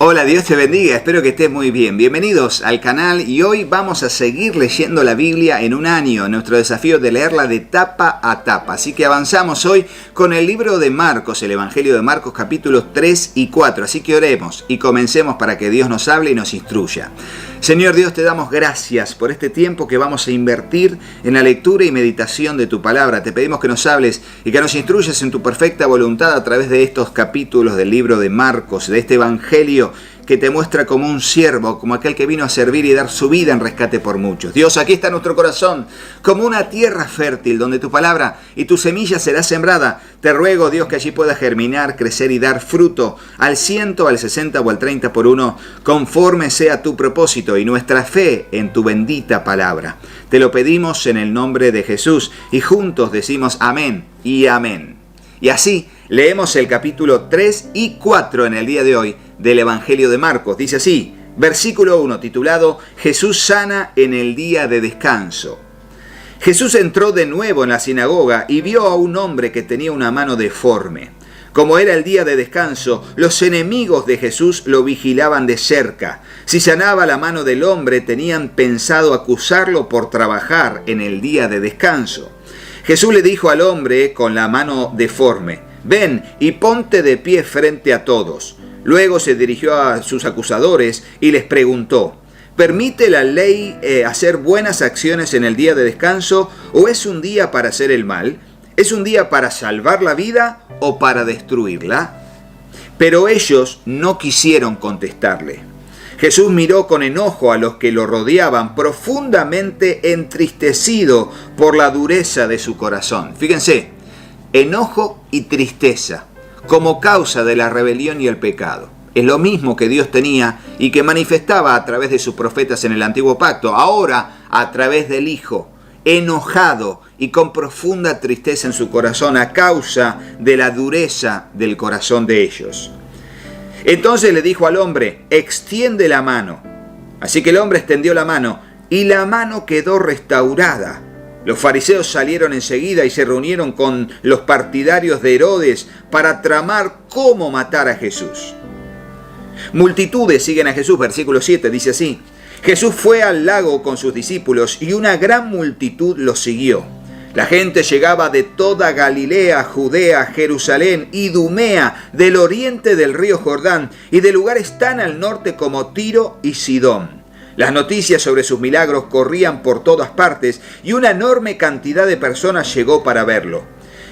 Hola, Dios te bendiga, espero que estés muy bien. Bienvenidos al canal y hoy vamos a seguir leyendo la Biblia en un año, nuestro desafío de leerla de tapa a tapa. Así que avanzamos hoy con el libro de Marcos, el Evangelio de Marcos, capítulos 3 y 4. Así que oremos y comencemos para que Dios nos hable y nos instruya. Señor Dios, te damos gracias por este tiempo que vamos a invertir en la lectura y meditación de tu palabra. Te pedimos que nos hables y que nos instruyas en tu perfecta voluntad a través de estos capítulos del libro de Marcos, de este Evangelio que te muestra como un siervo, como aquel que vino a servir y dar su vida en rescate por muchos. Dios, aquí está nuestro corazón, como una tierra fértil donde tu palabra y tu semilla será sembrada. Te ruego, Dios, que allí pueda germinar, crecer y dar fruto al 100, al 60 o al 30 por uno, conforme sea tu propósito y nuestra fe en tu bendita palabra. Te lo pedimos en el nombre de Jesús y juntos decimos amén y amén. Y así leemos el capítulo 3 y 4 en el día de hoy del Evangelio de Marcos. Dice así, versículo 1, titulado Jesús sana en el día de descanso. Jesús entró de nuevo en la sinagoga y vio a un hombre que tenía una mano deforme. Como era el día de descanso, los enemigos de Jesús lo vigilaban de cerca. Si sanaba la mano del hombre, tenían pensado acusarlo por trabajar en el día de descanso. Jesús le dijo al hombre con la mano deforme, ven y ponte de pie frente a todos. Luego se dirigió a sus acusadores y les preguntó, ¿permite la ley hacer buenas acciones en el día de descanso o es un día para hacer el mal? ¿Es un día para salvar la vida o para destruirla? Pero ellos no quisieron contestarle. Jesús miró con enojo a los que lo rodeaban, profundamente entristecido por la dureza de su corazón. Fíjense, enojo y tristeza como causa de la rebelión y el pecado. Es lo mismo que Dios tenía y que manifestaba a través de sus profetas en el Antiguo Pacto, ahora a través del Hijo, enojado y con profunda tristeza en su corazón a causa de la dureza del corazón de ellos. Entonces le dijo al hombre, extiende la mano. Así que el hombre extendió la mano y la mano quedó restaurada. Los fariseos salieron enseguida y se reunieron con los partidarios de Herodes para tramar cómo matar a Jesús. Multitudes siguen a Jesús, versículo 7, dice así. Jesús fue al lago con sus discípulos y una gran multitud los siguió. La gente llegaba de toda Galilea, Judea, Jerusalén, Idumea, del oriente del río Jordán y de lugares tan al norte como Tiro y Sidón. Las noticias sobre sus milagros corrían por todas partes y una enorme cantidad de personas llegó para verlo.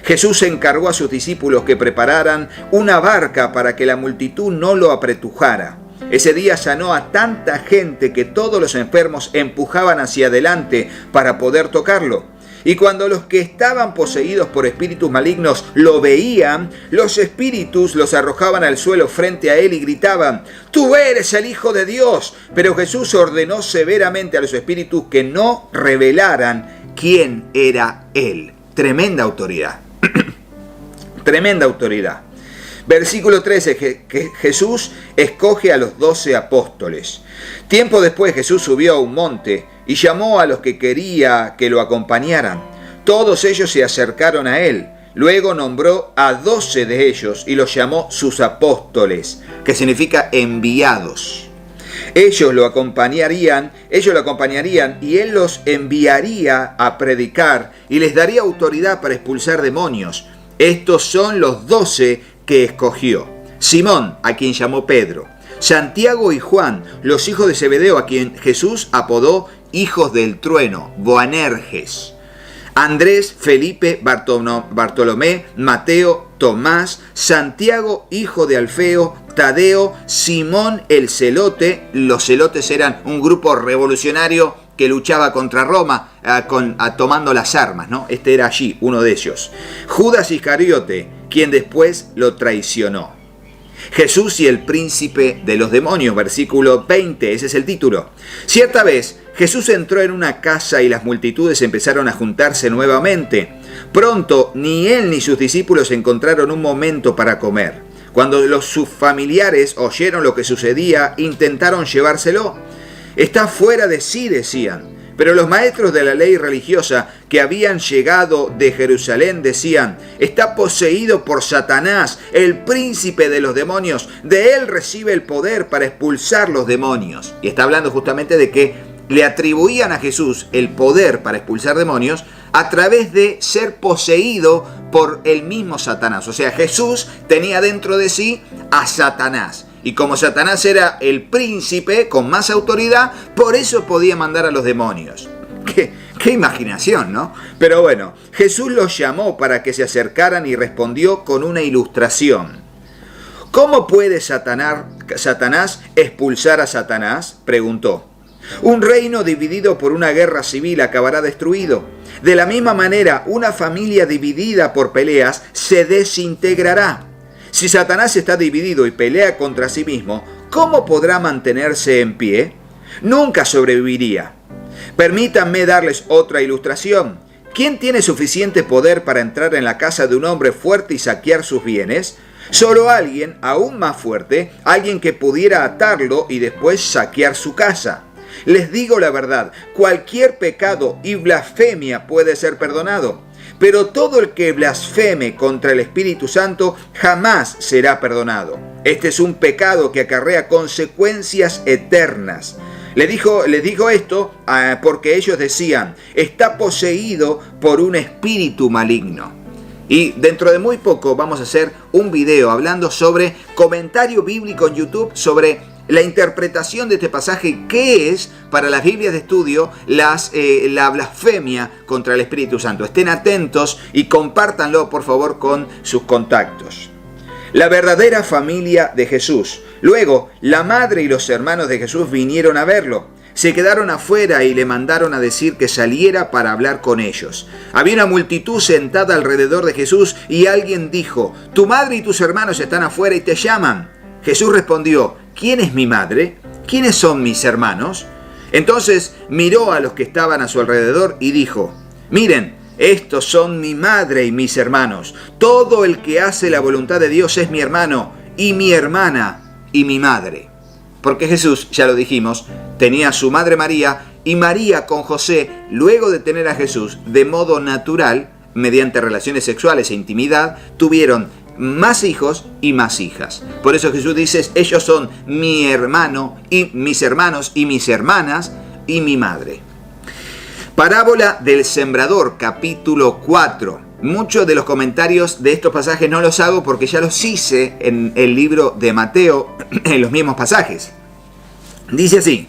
Jesús encargó a sus discípulos que prepararan una barca para que la multitud no lo apretujara. Ese día sanó a tanta gente que todos los enfermos empujaban hacia adelante para poder tocarlo. Y cuando los que estaban poseídos por espíritus malignos lo veían, los espíritus los arrojaban al suelo frente a él y gritaban, ¡tú eres el Hijo de Dios! Pero Jesús ordenó severamente a los espíritus que no revelaran quién era él. Tremenda autoridad. Tremenda autoridad. Versículo 13, que Jesús escoge a los 12 apóstoles. Tiempo después Jesús subió a un monte y llamó a los que quería que lo acompañaran. Todos ellos se acercaron a él. Luego nombró a 12 de ellos y los llamó sus apóstoles, que significa enviados. Ellos lo acompañarían y él los enviaría a predicar y les daría autoridad para expulsar demonios. Estos son los 12 que escogió. Simón, a quien llamó Pedro. Santiago y Juan, los hijos de Zebedeo, a quien Jesús apodó hijos del trueno, Boanerges. Andrés, Felipe, Bartolomé, Mateo, Tomás, Santiago, hijo de Alfeo, Tadeo, Simón el celote. Los celotes eran un grupo revolucionario que luchaba contra Roma tomando las armas, ¿no? Este era allí, uno de ellos. Judas Iscariote, quien después lo traicionó. Jesús y el príncipe de los demonios, versículo 20, ese es el título. Cierta vez, Jesús entró en una casa y las multitudes empezaron a juntarse nuevamente. Pronto, ni él ni sus discípulos encontraron un momento para comer. Cuando sus familiares oyeron lo que sucedía, intentaron llevárselo. Está fuera de sí, decían. Pero los maestros de la ley religiosa que habían llegado de Jerusalén decían: está poseído por Satanás, el príncipe de los demonios. De él recibe el poder para expulsar los demonios. Y está hablando justamente de que le atribuían a Jesús el poder para expulsar demonios a través de ser poseído por el mismo Satanás. O sea, Jesús tenía dentro de sí a Satanás. Y como Satanás era el príncipe con más autoridad, por eso podía mandar a los demonios. ¡Qué imaginación!, ¿no? Pero bueno, Jesús los llamó para que se acercaran y respondió con una ilustración. ¿Cómo puede Satanás expulsar a Satanás?, preguntó. Un reino dividido por una guerra civil acabará destruido. De la misma manera, una familia dividida por peleas se desintegrará. Si Satanás está dividido y pelea contra sí mismo, ¿cómo podrá mantenerse en pie? Nunca sobreviviría. Permítanme darles otra ilustración. ¿Quién tiene suficiente poder para entrar en la casa de un hombre fuerte y saquear sus bienes? Solo alguien aún más fuerte, alguien que pudiera atarlo y después saquear su casa. Les digo la verdad, cualquier pecado y blasfemia puede ser perdonado. Pero todo el que blasfeme contra el Espíritu Santo jamás será perdonado. Este es un pecado que acarrea consecuencias eternas. Les dijo esto porque ellos decían: está poseído por un espíritu maligno. Y dentro de muy poco vamos a hacer un video hablando sobre comentario bíblico en YouTube sobre la interpretación de este pasaje, qué es para las Biblias de estudio la blasfemia contra el Espíritu Santo. Estén atentos y compártanlo, por favor, con sus contactos. La verdadera familia de Jesús. Luego, la madre y los hermanos de Jesús vinieron a verlo. Se quedaron afuera y le mandaron a decir que saliera para hablar con ellos. Había una multitud sentada alrededor de Jesús y alguien dijo: tu madre y tus hermanos están afuera y te llaman. Jesús respondió: ¿quién es mi madre? ¿Quiénes son mis hermanos? Entonces miró a los que estaban a su alrededor y dijo: miren, estos son mi madre y mis hermanos. Todo el que hace la voluntad de Dios es mi hermano y mi hermana y mi madre. Porque Jesús, ya lo dijimos, tenía a su madre María, y María con José, luego de tener a Jesús de modo natural, mediante relaciones sexuales e intimidad, tuvieron más hijos y más hijas. Por eso Jesús dice: ellos son mi hermano y mis hermanos y mis hermanas y mi madre. Parábola del sembrador, capítulo 4. Muchos de los comentarios de estos pasajes no los hago porque ya los hice en el libro de Mateo, en los mismos pasajes. Dice así: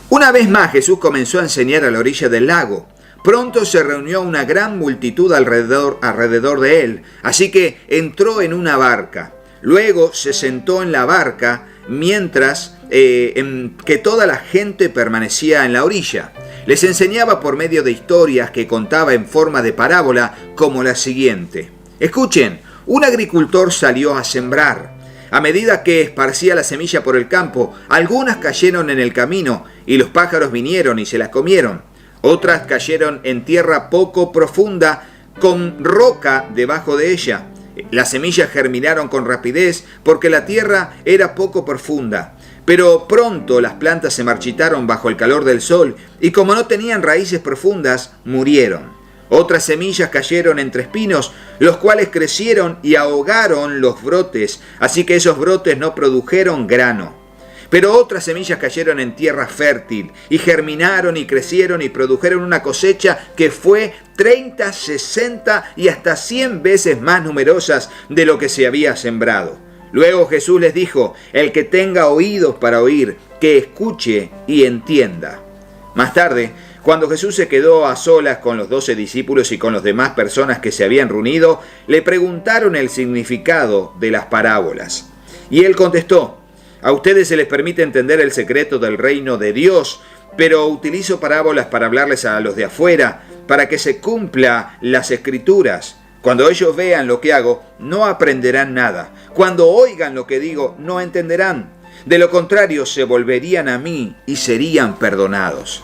una vez más Jesús comenzó a enseñar a la orilla del lago. Pronto se reunió una gran multitud alrededor de él, así que entró en una barca. Luego se sentó en la barca mientras que toda la gente permanecía en la orilla. Les enseñaba por medio de historias que contaba en forma de parábola, como la siguiente. Escuchen, un agricultor salió a sembrar. A medida que esparcía la semilla por el campo, algunas cayeron en el camino y los pájaros vinieron y se las comieron. Otras cayeron en tierra poco profunda, con roca debajo de ella. Las semillas germinaron con rapidez porque la tierra era poco profunda. Pero pronto las plantas se marchitaron bajo el calor del sol y como no tenían raíces profundas, murieron. Otras semillas cayeron entre espinos, los cuales crecieron y ahogaron los brotes, así que esos brotes no produjeron grano. Pero otras semillas cayeron en tierra fértil y germinaron y crecieron y produjeron una cosecha que fue 30, 60 y hasta 100 veces más numerosas de lo que se había sembrado. Luego Jesús les dijo: el que tenga oídos para oír, que escuche y entienda. Más tarde, cuando Jesús se quedó a solas con los 12 discípulos y con las demás personas que se habían reunido, le preguntaron el significado de las parábolas. Y él contestó: a ustedes se les permite entender el secreto del reino de Dios, pero utilizo parábolas para hablarles a los de afuera, para que se cumpla las escrituras. Cuando ellos vean lo que hago, no aprenderán nada. Cuando oigan lo que digo, no entenderán. De lo contrario, se volverían a mí y serían perdonados.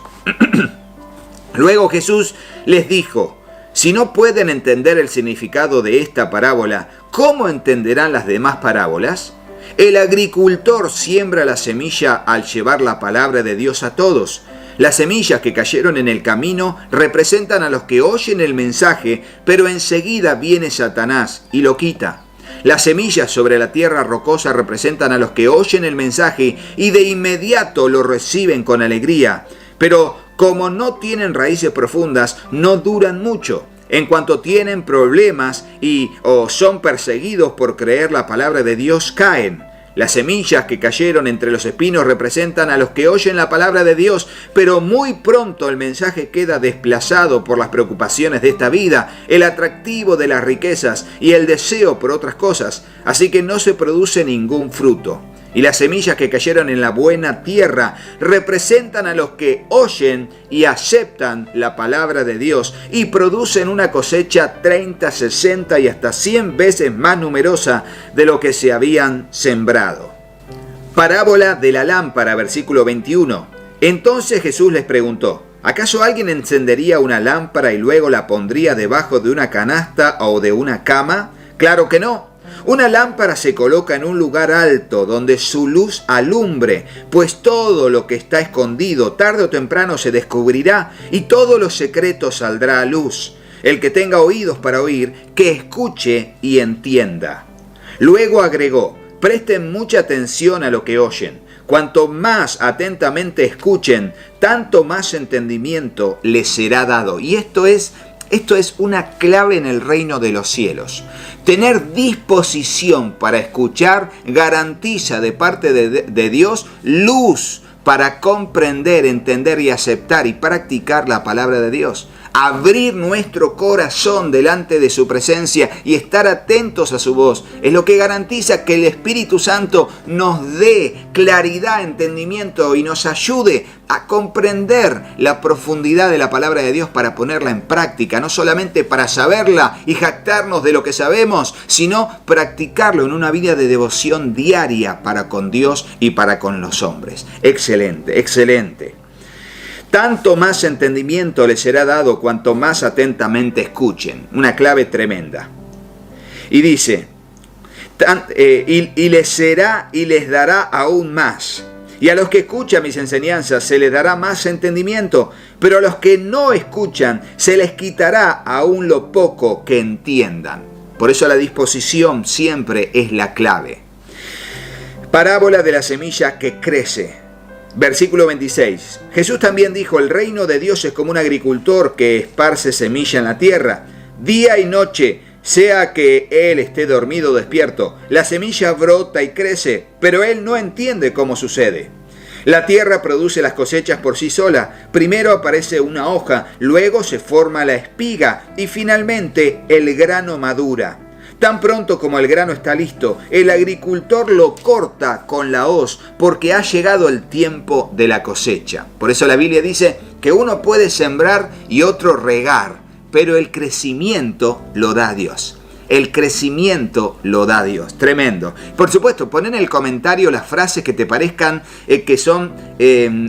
Luego Jesús les dijo: si no pueden entender el significado de esta parábola, ¿cómo entenderán las demás parábolas? El agricultor siembra la semilla al llevar la palabra de Dios a todos. Las semillas que cayeron en el camino representan a los que oyen el mensaje, pero enseguida viene Satanás y lo quita. Las semillas sobre la tierra rocosa representan a los que oyen el mensaje y de inmediato lo reciben con alegría, pero como no tienen raíces profundas, no duran mucho. En cuanto tienen problemas o son perseguidos por creer la palabra de Dios, caen. Las semillas que cayeron entre los espinos representan a los que oyen la palabra de Dios, pero muy pronto el mensaje queda desplazado por las preocupaciones de esta vida, el atractivo de las riquezas y el deseo por otras cosas, así que no se produce ningún fruto. Y las semillas que cayeron en la buena tierra representan a los que oyen y aceptan la palabra de Dios y producen una cosecha 30, 60 y hasta 100 veces más numerosa de lo que se habían sembrado. Parábola de la lámpara, versículo 21. Entonces Jesús les preguntó: ¿acaso alguien encendería una lámpara y luego la pondría debajo de una canasta o de una cama? Claro que no. Una lámpara se coloca en un lugar alto donde su luz alumbre, pues todo lo que está escondido tarde o temprano se descubrirá y todo lo secreto saldrá a luz. El que tenga oídos para oír, que escuche y entienda. Luego agregó: presten mucha atención a lo que oyen. Cuanto más atentamente escuchen, tanto más entendimiento les será dado. Y esto es una clave en el reino de los cielos. Tener disposición para escuchar garantiza de parte de Dios luz para comprender, entender y aceptar y practicar la palabra de Dios. Abrir nuestro corazón delante de su presencia y estar atentos a su voz es lo que garantiza que el Espíritu Santo nos dé claridad, entendimiento y nos ayude a comprender la profundidad de la palabra de Dios para ponerla en práctica, no solamente para saberla y jactarnos de lo que sabemos, sino practicarlo en una vida de devoción diaria para con Dios y para con los hombres. Excelente, excelente. Tanto más entendimiento les será dado cuanto más atentamente escuchen. Una clave tremenda. Y dice, y les dará aún más. Y a los que escuchan mis enseñanzas se les dará más entendimiento, pero a los que no escuchan se les quitará aún lo poco que entiendan. Por eso la disposición siempre es la clave. Parábola de la semilla que crece. Versículo 26. Jesús también dijo: el reino de Dios es como un agricultor que esparce semilla en la tierra. Día y noche, sea que él esté dormido o despierto, la semilla brota y crece, pero él no entiende cómo sucede. La tierra produce las cosechas por sí sola. Primero aparece una hoja, luego se forma la espiga y finalmente el grano madura. Tan pronto como el grano está listo, el agricultor lo corta con la hoz porque ha llegado el tiempo de la cosecha. Por eso la Biblia dice que uno puede sembrar y otro regar, pero el crecimiento lo da Dios. El crecimiento lo da Dios. Tremendo. Por supuesto, pon en el comentario las frases que te parezcan que son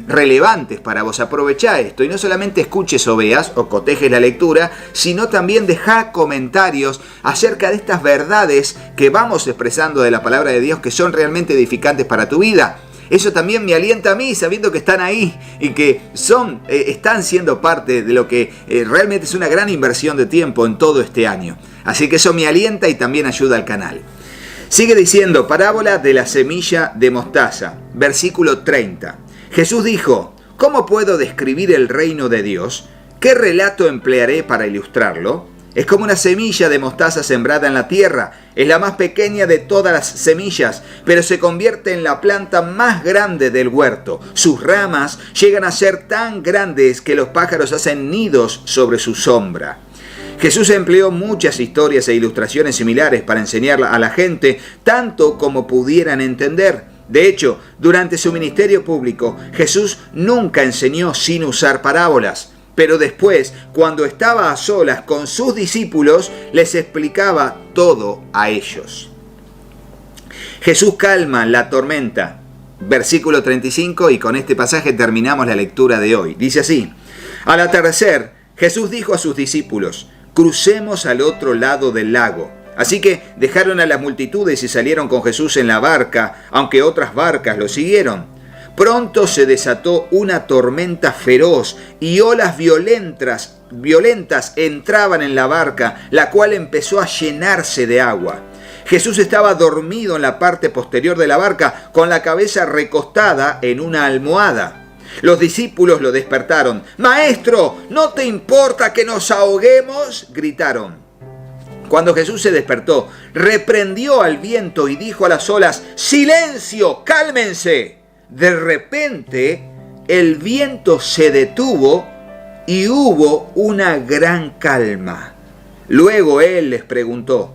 relevantes para vos. Aprovechá esto y no solamente escuches o veas o cotejes la lectura, sino también dejá comentarios acerca de estas verdades que vamos expresando de la palabra de Dios que son realmente edificantes para tu vida. Eso también me alienta a mí, sabiendo que están ahí y que están siendo parte de lo que realmente es una gran inversión de tiempo en todo este año. Así que eso me alienta y también ayuda al canal. Sigue diciendo, parábola de la semilla de mostaza, versículo 30. Jesús dijo: ¿cómo puedo describir el reino de Dios? ¿Qué relato emplearé para ilustrarlo? Es como una semilla de mostaza sembrada en la tierra. Es la más pequeña de todas las semillas, pero se convierte en la planta más grande del huerto. Sus ramas llegan a ser tan grandes que los pájaros hacen nidos sobre su sombra. Jesús empleó muchas historias e ilustraciones similares para enseñar a la gente tanto como pudieran entender. De hecho, durante su ministerio público, Jesús nunca enseñó sin usar parábolas. Pero después, cuando estaba a solas con sus discípulos, les explicaba todo a ellos. Jesús calma la tormenta. Versículo 35, y con este pasaje terminamos la lectura de hoy. Dice así: al atardecer, Jesús dijo a sus discípulos: crucemos al otro lado del lago. Así que dejaron a las multitudes y salieron con Jesús en la barca, aunque otras barcas lo siguieron. Pronto se desató una tormenta feroz y olas violentas entraban en la barca, la cual empezó a llenarse de agua. Jesús estaba dormido en la parte posterior de la barca, con la cabeza recostada en una almohada. Los discípulos lo despertaron. «Maestro, ¿no te importa que nos ahoguemos?», gritaron. Cuando Jesús se despertó, reprendió al viento y dijo a las olas: «¡Silencio! ¡Cálmense!». De repente, el viento se detuvo y hubo una gran calma. Luego él les preguntó: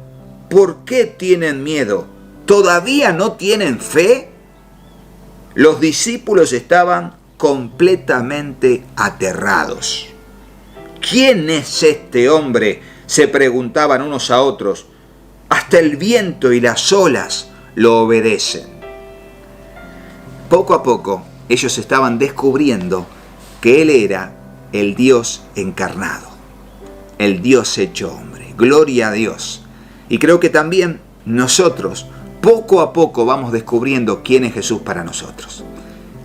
«¿Por qué tienen miedo? ¿Todavía no tienen fe?». Los discípulos estaban completamente aterrados. «¿Quién es este hombre?», se preguntaban unos a otros. «Hasta el viento y las olas lo obedecen». Poco a poco ellos estaban descubriendo que Él era el Dios encarnado, el Dios hecho hombre. Gloria a Dios. Y creo que también nosotros poco a poco vamos descubriendo quién es Jesús para nosotros.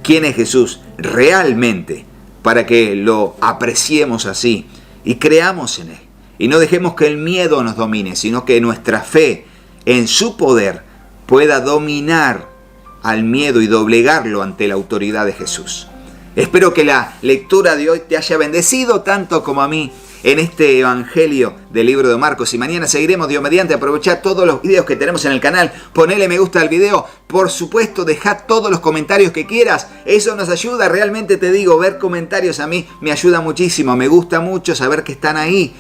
Quién es Jesús realmente, para que lo apreciemos así y creamos en Él. Y no dejemos que el miedo nos domine, sino que nuestra fe en su poder pueda dominar al miedo y doblegarlo ante la autoridad de Jesús. Espero que la lectura de hoy te haya bendecido tanto como a mí en este evangelio del libro de Marcos. Y mañana seguiremos, Dios mediante. Aprovechar todos los videos que tenemos en el canal, ponele me gusta al video, por supuesto dejá todos los comentarios que quieras, eso nos ayuda, realmente te digo, ver comentarios a mí me ayuda muchísimo, me gusta mucho saber que están ahí.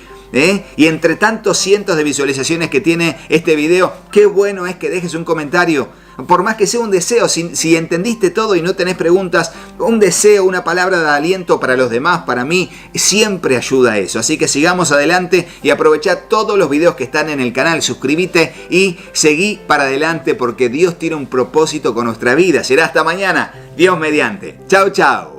Y entre tantos cientos de visualizaciones que tiene este video, qué bueno es que dejes un comentario. Por más que sea un deseo, si entendiste todo y no tenés preguntas, un deseo, una palabra de aliento para los demás, para mí, siempre ayuda a eso. Así que sigamos adelante y aprovechá todos los videos que están en el canal. Suscríbete y seguí para adelante porque Dios tiene un propósito con nuestra vida. Será hasta mañana, Dios mediante. Chau, chau.